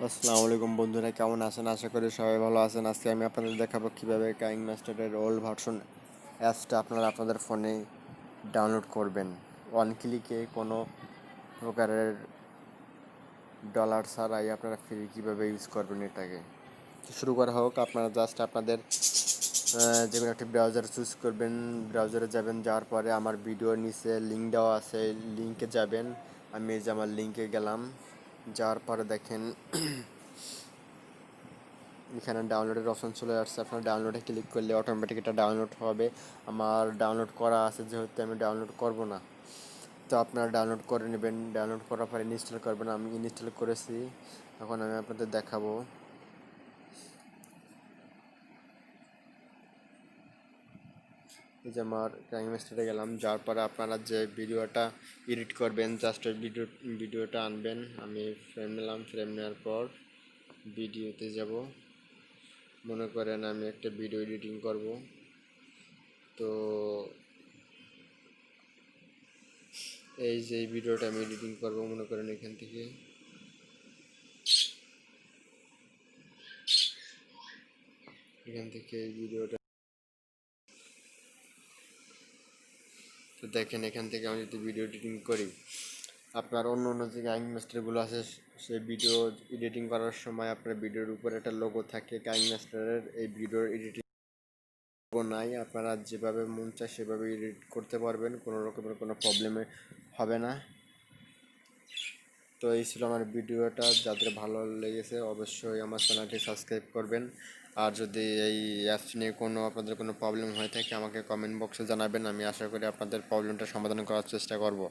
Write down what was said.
আসসালামু আলাইকুম বন্ধুরা, কেমন আছেন? আশা করি সবাই ভালো আছেন। আজকে আমি আপনাদের দেখাবো কিভাবে কাইনমাস্টারের ওল্ড ভার্সন অ্যাপসটা আপনারা আপনাদের ফোনে ডাউনলোড করবেন ওয়ান ক্লিকে, কোনো প্রকারের ডলার ছাড়াই আপনারা ফ্রি কীভাবে ইউজ করবেন এটাকে। শুরু করা হোক। আপনারা জাস্ট আপনাদের যে কোনো একটি ব্রাউজার চুজ করবেন, ব্রাউজারে যাবেন, যাওয়ার পরে আমার ভিডিওর নিচে লিঙ্ক দেওয়া আছে, লিঙ্কে যাবেন। আমি এই যে আমার লিঙ্কে গেলাম, যাওয়ার পরে দেখেন এখানে ডাউনলোডের অপশন চলে আসছে। আপনার ডাউনলোডে ক্লিক করলে অটোমেটিক এটা ডাউনলোড হবে। আমার ডাউনলোড করা আছে, যেহেতু আমি ডাউনলোড করব না, তো আপনারা ডাউনলোড করে নেবেন। ডাউনলোড করার পরে ইনস্টল করবেন। আমি ইনস্টল করেছি, এখন আমি আপনাদের দেখাবো। এই যে আমার কাইনমাস্টারে গেলাম, যাওয়ার পরে আপনারা যে ভিডিওটা এডিট করবেন, জাস্ট ওই ভিডিওটা আনবেন। আমি ফ্রেম নিলাম, ফ্রেম নেওয়ার পর ভিডিওতে যাব। মনে করেন আমি একটা ভিডিও এডিটিং করব, তো এই যে এই ভিডিওটা আমি এডিটিং করব, মনে করেন এখান থেকে এই ভিডিওটা, তো দেখেন এখান থেকে আমি যদি ভিডিও এডিটিং করি, আপনার অন্য অন্য যে কাইনমাস্টারগুলো আছে, সেই ভিডিও এডিটিং করার সময় আপনার ভিডিওর উপরে একটা লোগো থাকে কাইনমাস্টারের। এই ভিডিওর এডিটিং লোগো নাই, আপনারা যেভাবে মন চায় সেভাবে এডিট করতে পারবেন, কোনো রকমের কোনো প্রবলেমে হবে না। তো এই ছিল আমার ভিডিওটা। যাদের ভালো লেগেছে অবশ্যই আমার চ্যানেলটি সাবস্ক্রাইব করবেন। আর যদি এই অ্যাপস নিয়ে আপনাদের কোনো প্রবলেম হয়ে থাকে, আমাকে কমেন্ট বক্সে জানাবেন। আমি আশা করি আপনাদের প্রবলেমটা সমাধান করার চেষ্টা করব।